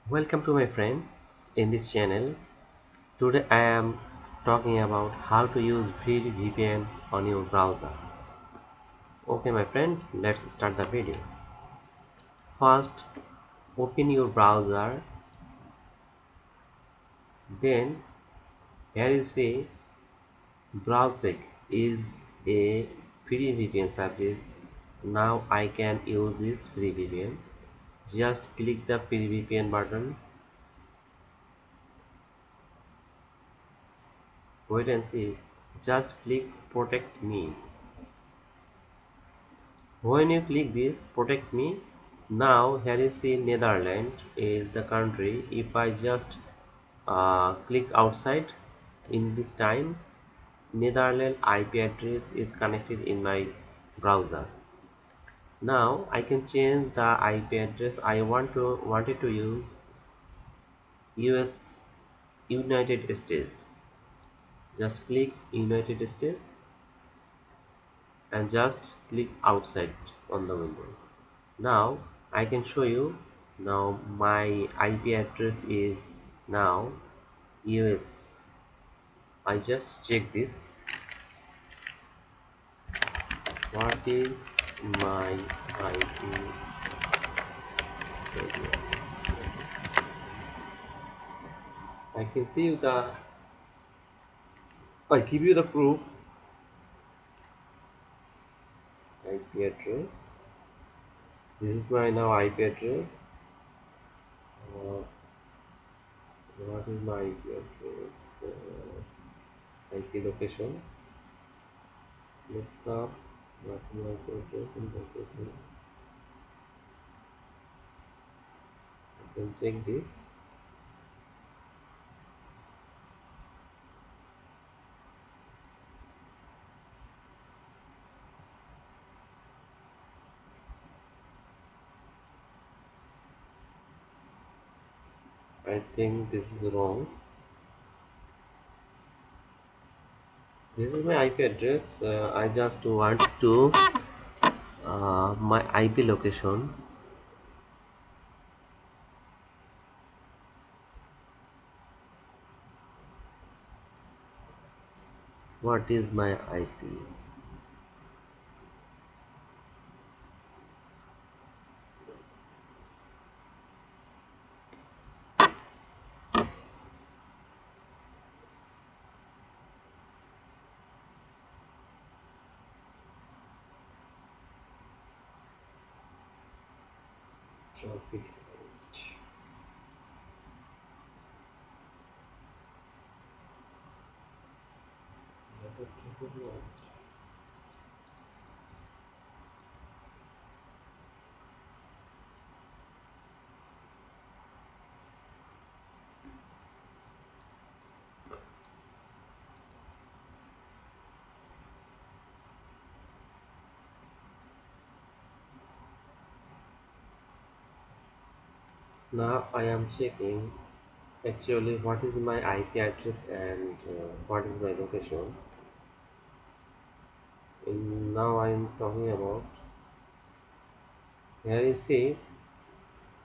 Welcome to my friend in this channel. Today I am talking about how to use VPN on your browser. Okay my friend, let's start the video. First, open your browser, then here you see Browsec is a free VPN service. Now I can use this free VPN. Just click the free VPN button. Wait and see. Just click protect me. When you click this protect me, now here you see Netherlands is the country. If I just click outside in this time, Netherlands IP address is connected in my browser. Now I can change the IP address. I wanted to use US United States. Just click United States and just click outside on the window. Now I can show you. Now my IP address is now US. I just check this. What is my IP address? I can see the. I give you the proof. IP address. This is my now IP address. Uh, what is my IP address? IP location. Look up. What is my IP address and location? I can check this. I think this is wrong. This is my IP address. I just want to my IP location. What is my IP? Traffic light. Another traffic light. Now I am checking actually what is my IP address and what is my location. And now I am talking about here you see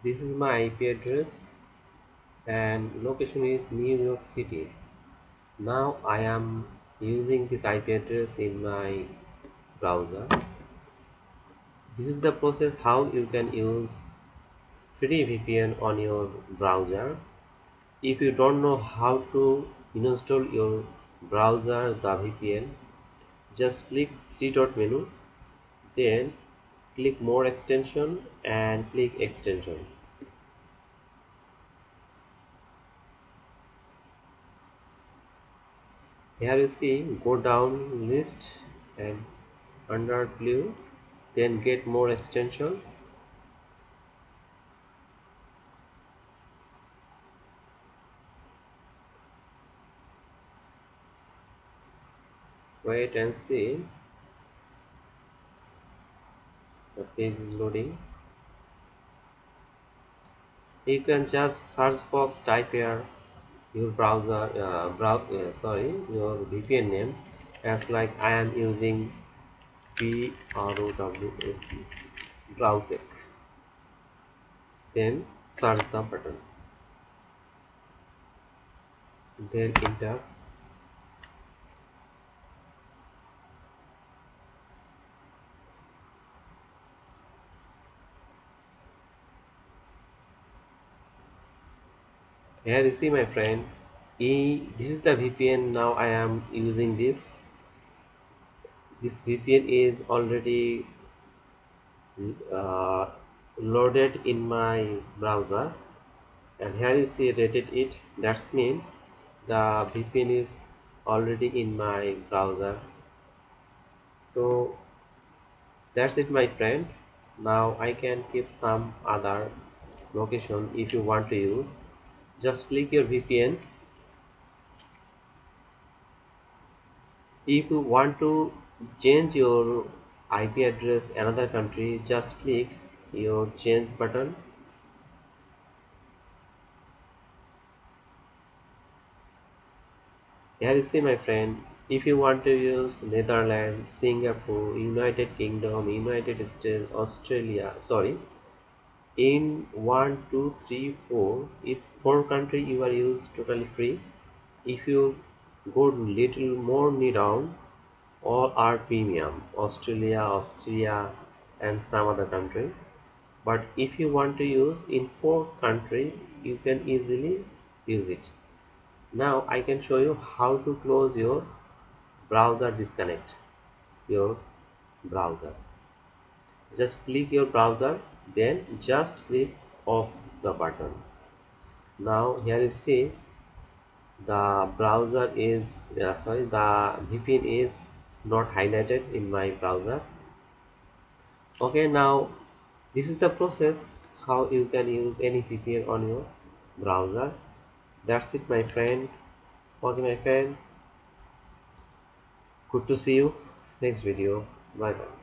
this is my IP address and location is New York City. Now I am using this IP address in my browser. This is the process how you can use free VPN on your browser. If you don't know how to install your browser the VPN, just click three dot menu, then click more extension and click extension. Here you see go down list and under blue, then get more extension. Wait and see, the page is loading. You can just search box type here your browser your VPN name as like I am using PROWSEC, then search the button. then enter. Here you see my friend, this is the VPN. Now I am using this VPN is already uh, loaded in my browser, and here you see rated it. That's mean the VPN is already in my browser. So that's it my friend. Now I can keep some other location if you want to use. Just click your VPN. If you want to change your IP address another country, just click your change button. Here you see my friend, if you want to use Netherlands, Singapore, United Kingdom, United States, Australia, sorry, in 1, 2, 3, 4, if 4 country you are use totally free. If you go little more down, all are premium, Australia, Austria, and some other country. But if you want to use in 4 country, you can easily use it. Now I can show you how to close your browser, disconnect your browser. Just click your browser, then just click off the button. Now here you see the browser is sorry, the VPN is not highlighted in my browser. Okay, now this is the process how you can use any VPN on your browser. That's it my friend. Okay my friend, good to see you next video. Bye bye.